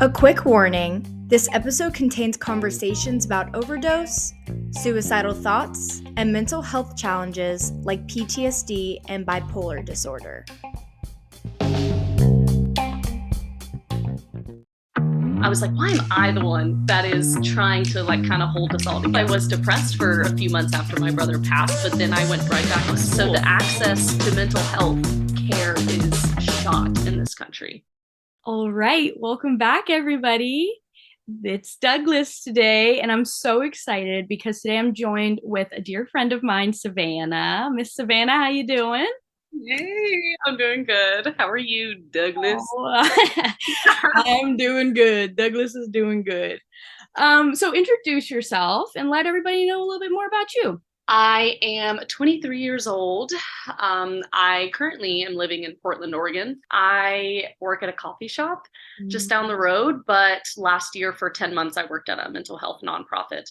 A quick warning, this episode contains conversations about overdose, suicidal thoughts, and mental health challenges like PTSD and bipolar disorder. I was like, why am I the one that is trying to kind of hold us all together? I was depressed for a few months after my brother passed, but then I went right back to school. So the access to mental health care is shot in this country. All right, welcome back, everybody. It's Douglas today, and I'm so excited because today I'm joined with a dear friend of mine, Savanna. Miss Savanna, how you doing? Hey, I'm doing good. How are you, Douglas? Oh, I'm doing good. Douglas is doing good. So introduce yourself and let everybody know a little bit more about you. I am 23 years old. I currently am living in Portland, Oregon. I work at a coffee shop just down the road, but last year for 10 months, I worked at a mental health nonprofit.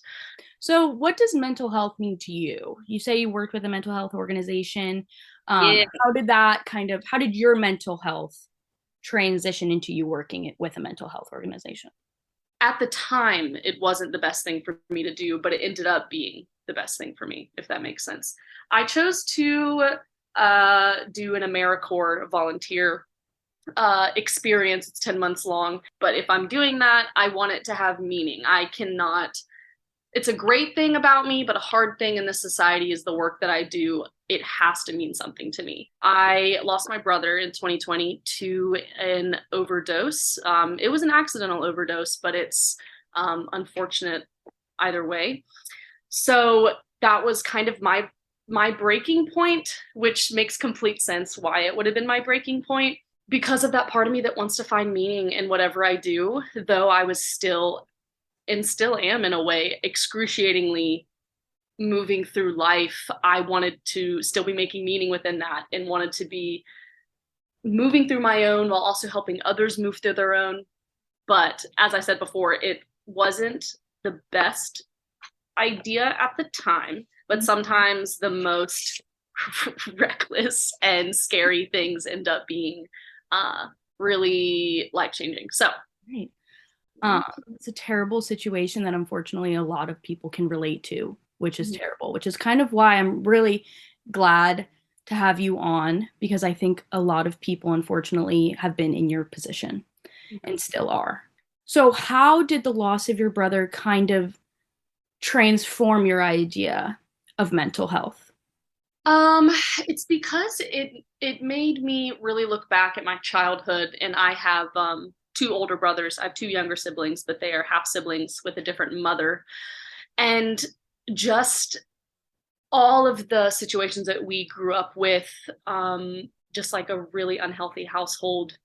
So what does mental health mean to you? You say you worked with a mental health organization. Yeah. How did your mental health transition into you working with a mental health organization? At the time, it wasn't the best thing for me to do, but it ended up being the best thing for me, if that makes sense. I chose to do an AmeriCorps volunteer experience. It's 10 months long, but if I'm doing that, I want it to have meaning. It's a great thing about me, but a hard thing in this society is the work that I do. It has to mean something to me. I lost my brother in 2020 to an overdose. It was an accidental overdose, but it's unfortunate either way. So that was kind of my breaking point, which makes complete sense why it would have been my breaking point, because of that part of me that wants to find meaning in whatever I do, though I was still am in a way excruciatingly moving through life. I wanted to still be making meaning within that and wanted to be moving through my own while also helping others move through their own. But as I said before, it wasn't the best idea at the time, but sometimes the most reckless and scary things end up being really life-changing. So Right. It's a terrible situation that unfortunately a lot of people can relate to, which is terrible, which is kind of why I'm really glad to have you on, because I think a lot of people unfortunately have been in your position and still are. So how did the loss of your brother kind of transform your idea of mental health? It's because it made me really look back at my childhood, and I have two older brothers. I have two younger siblings, but they are half siblings with a different mother. And just all of the situations that we grew up with, just like a really unhealthy household,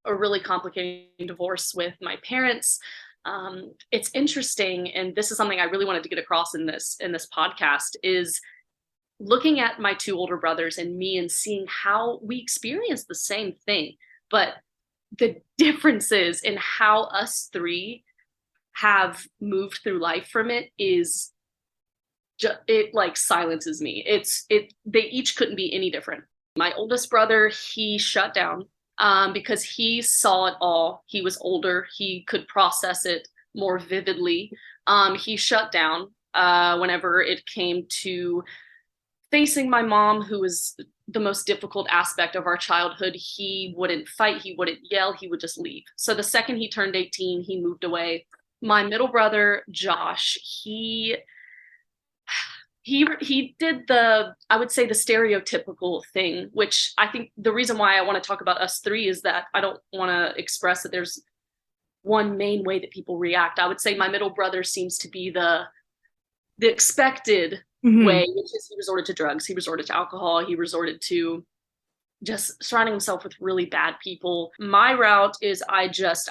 a really complicated divorce with my parents. It's interesting, and this is something I really wanted to get across in this podcast, is looking at my two older brothers and me and seeing how we experience the same thing, but the differences in how us three have moved through life from it is it like silences me. They each couldn't be any different. My oldest brother, he shut down because he saw it all. He was older. He could process it more vividly. He shut down whenever it came to facing my mom, who was the most difficult aspect of our childhood. He wouldn't fight, he wouldn't yell, he would just leave. So the second he turned 18, he moved away. My middle brother, Josh, he did I would say the stereotypical thing, which I think the reason why I want to talk about us three is that I don't want to express that there's one main way that people react. I would say my middle brother seems to be the expected way, which is he resorted to drugs, he resorted to alcohol, he resorted to just surrounding himself with really bad people. My route is I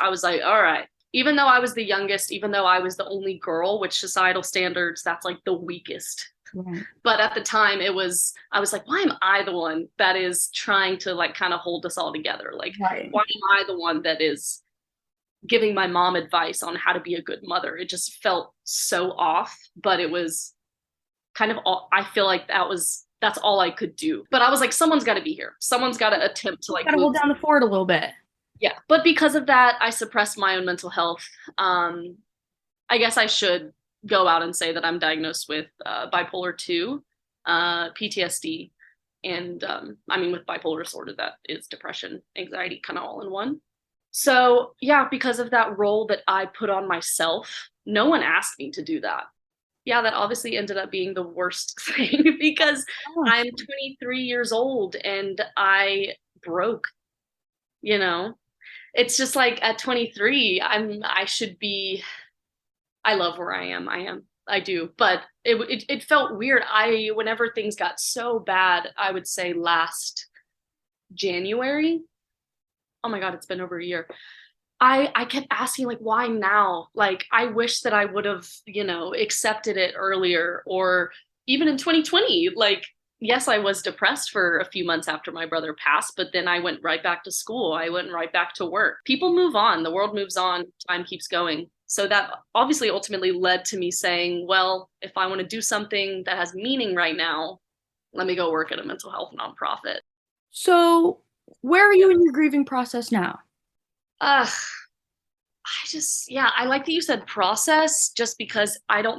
was like, all right, even though I was the youngest, even though I was the only girl, which societal standards, that's like the weakest. Right. But at the time I was like, why am I the one that is trying to kind of hold us all together? Like, right. Why am I the one that is giving my mom advice on how to be a good mother? It just felt so off, but it was kind of all, I feel like that's all I could do. But I was like, someone's got to be here. Someone's got to attempt to gotta hold down the fort a little bit. Yeah. But because of that, I suppressed my own mental health. I guess I should go out and say that I'm diagnosed with bipolar 2, PTSD, and with bipolar disorder, that is depression, anxiety, kind of all in one. So, yeah, because of that role that I put on myself, no one asked me to do that. Yeah, that obviously ended up being the worst thing because I'm 23 years old and I broke, you know? It's just like at 23, I should be, I love where I am. I do, but it felt weird. Whenever things got so bad, I would say last January. Oh my God, it's been over a year. I kept asking, like, why now? Like, I wish that I would have, accepted it earlier, or even in 2020. Like, yes, I was depressed for a few months after my brother passed, but then I went right back to school. I went right back to work. People move on, the world moves on, time keeps going. So that obviously ultimately led to me saying, well, if I want to do something that has meaning right now, let me go work at a mental health nonprofit. So, where are you in your grieving process now? Uh, I like that you said process, just because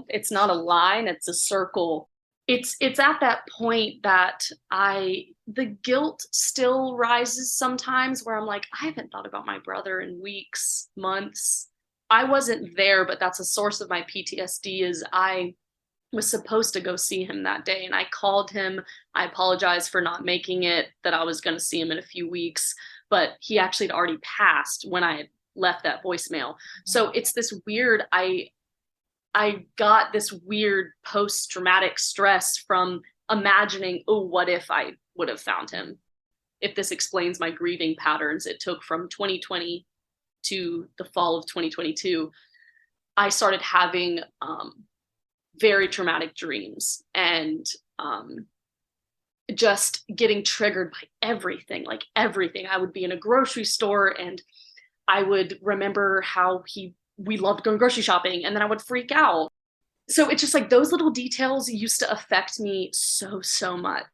it's not a line, it's a circle. It's at that point that the guilt still rises sometimes, where I'm like, I haven't thought about my brother in weeks, months. I wasn't there, but that's a source of my PTSD. Is I was supposed to go see him that day, and I called him. I apologized for not making it, that I was going to see him in a few weeks, but he actually had already passed when I had left that voicemail. So it's this weird, I got this weird post-traumatic stress from imagining, oh, what if I would have found him? If this explains my grieving patterns, it took from 2020 to the fall of 2022. I started having very traumatic dreams, and just getting triggered by everything, like everything. I would be in a grocery store and I would remember how we loved going grocery shopping, and then I would freak out. So it's just like those little details used to affect me so much,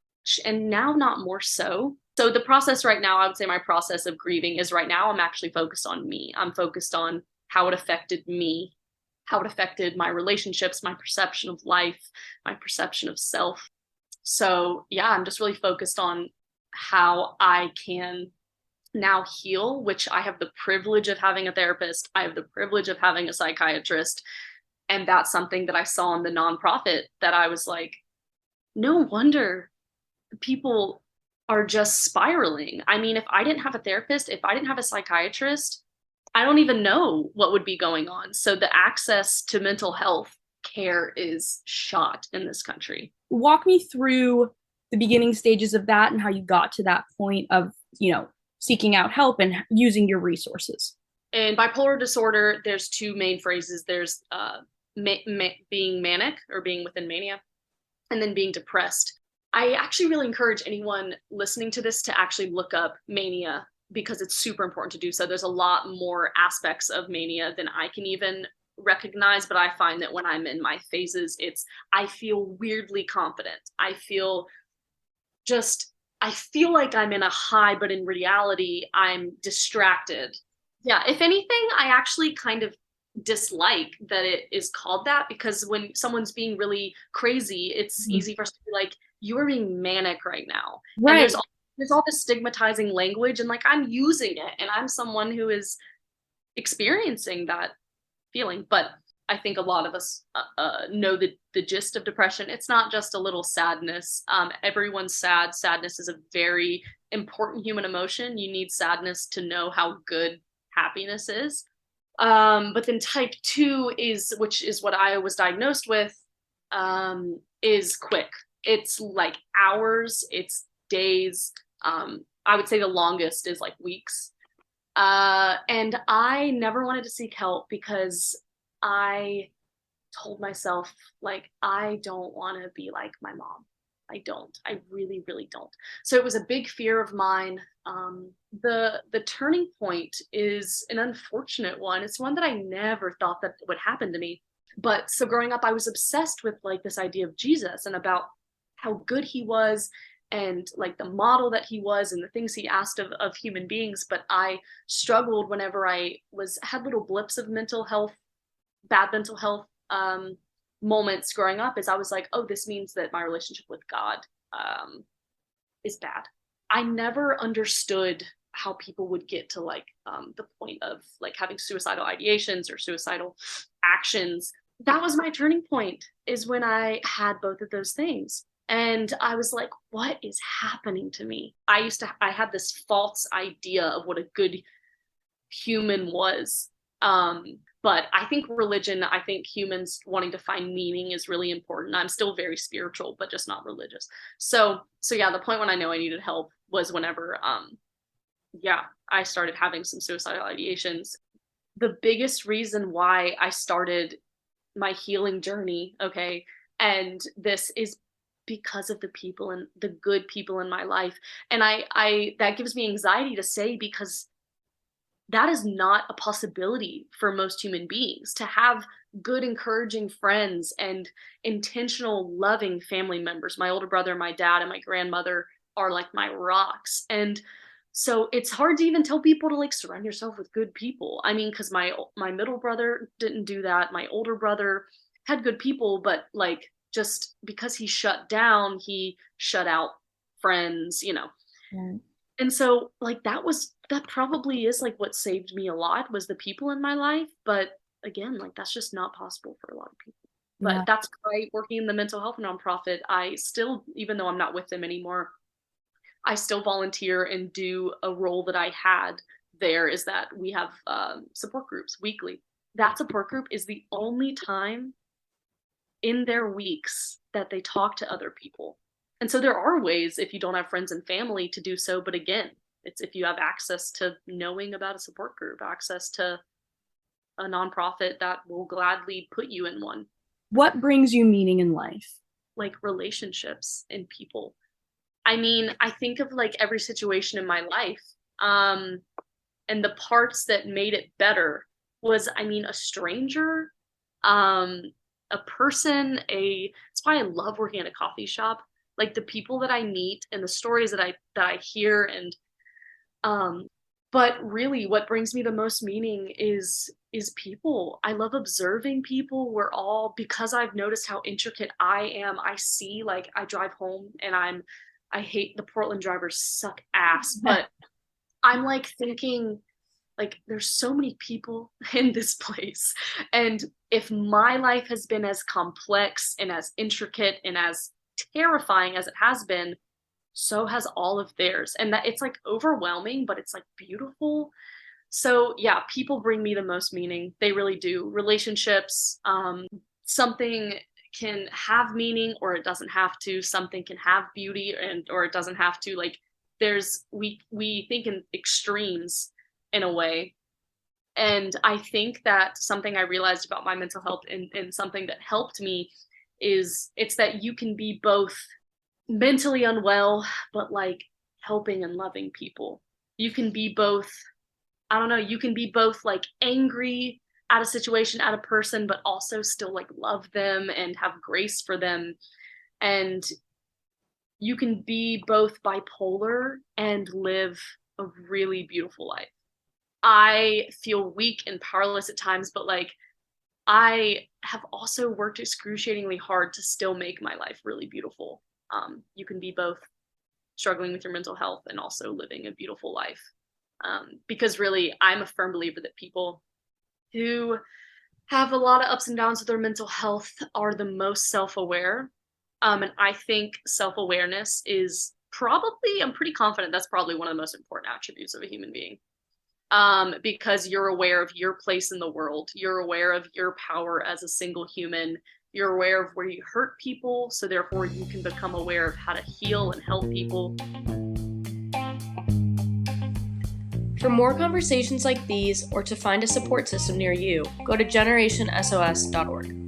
and now not more so. So the process right now, I would say my process of grieving is, right now I'm actually focused on me. I'm focused on how it affected me, how it affected my relationships, my perception of life, my perception of self. So yeah, I'm just really focused on how I can now heal, which I have the privilege of having a therapist. I have the privilege of having a psychiatrist. And that's something that I saw in the nonprofit, that I was like, no wonder people are just spiraling. I mean, if I didn't have a therapist, if I didn't have a psychiatrist, I don't even know what would be going on. So the access to mental health care is shot in this country. Walk me through the beginning stages of that and how you got to that point of, seeking out help and using your resources. In bipolar disorder, there's two main phrases. There's being manic, or being within mania, and then being depressed. I actually really encourage anyone listening to this to actually look up mania, because it's super important to do so. There's a lot more aspects of mania than I can even recognize, but I find that when I'm in my phases, I feel weirdly confident. I feel like I'm in a high, but in reality, I'm distracted. Yeah, if anything, I actually kind of dislike that it is called that, because when someone's being really crazy, it's easy for us to be like, you are being manic right now. Right. And there's all this stigmatizing language, and like, I'm using it, and I'm someone who is experiencing that feeling. But I think a lot of us know the gist of depression. It's not just a little sadness. Everyone's sad. Sadness is a very important human emotion. You need sadness to know how good happiness is. But then type 2 which is what I was diagnosed with, is quick. It's like hours, it's days. I would say the longest is like weeks. And I never wanted to seek help, because I told myself, like, I don't want to be like my mom. I really don't. So it was a big fear of mine. The turning point is an unfortunate one. It's one that I never thought that would happen to me. But so growing up, I was obsessed with like this idea of Jesus, and about how good he was, and like the model that he was and the things he asked of human beings. But I struggled whenever I had little blips of bad mental health moments growing up, as I was like, oh, this means that my relationship with God is bad. I never understood how people would get to like the point of like having suicidal ideations or suicidal actions. That was my turning point, is when I had both of those things. And I was like, what is happening to me? I had this false idea of what a good human was. But I think religion, I think humans wanting to find meaning is really important. I'm still very spiritual, but just not religious. So yeah, the point when I know I needed help was whenever, I started having some suicidal ideations. The biggest reason why I started my healing journey, okay, and this is because of the people and the good people in my life. And I that gives me anxiety to say, because that is not a possibility for most human beings, to have good, encouraging friends and intentional, loving family members. My older brother, my dad, and my grandmother are like my rocks. And so it's hard to even tell people to like surround yourself with good people. I mean, because my middle brother didn't do that. My older brother had good people, but like just because he shut down, he shut out friends, you know. Yeah. And so like that probably is like what saved me a lot, was the people in my life. But again, like that's just not possible for a lot of people. But Yeah. that's why, working in the mental health nonprofit, I still, even though I'm not with them anymore, I still volunteer and do a role that I had there, is that we have support groups weekly. That support group is the only time in their weeks that they talk to other people. And so there are ways, if you don't have friends and family, to do so. But again, it's if you have access to knowing about a support group, access to a nonprofit that will gladly put you in one. What brings you meaning in life? Like relationships and people. I mean, I think of like every situation in my life. And the parts that made it better was, I mean, a stranger, a person, it's why I love working at a coffee shop. Like the people that I meet and the stories that I hear, and but really what brings me the most meaning is people. I love observing people. Because I've noticed how intricate I am, I see, like I drive home and I hate the Portland drivers, suck ass, but I'm like thinking, like, there's so many people in this place. And if my life has been as complex and as intricate and as terrifying as it has been, so has all of theirs. And that it's like overwhelming, but it's like beautiful. So yeah, people bring me the most meaning. They really do. Relationships, something can have meaning or it doesn't have to. Something can have beauty or it doesn't have to. Like we think in extremes in a way. And I think that something I realized about my mental health and something that helped me is it's that you can be both mentally unwell, but like helping and loving people. You can be both, I don't know, you can be both like angry at a situation, at a person, but also still like love them and have grace for them. And you can be both bipolar and live a really beautiful life. I feel weak and powerless at times, but like I have also worked excruciatingly hard to still make my life really beautiful. You can be both struggling with your mental health and also living a beautiful life. Because really, I'm a firm believer that people who have a lot of ups and downs with their mental health are the most self-aware. And I think self-awareness is probably, I'm pretty confident that's probably one of the most important attributes of a human being. Because you're aware of your place in the world. You're aware of your power as a single human. You're aware of where you hurt people, so therefore you can become aware of how to heal and help people. For more conversations like these, or to find a support system near you, go to generationsos.org.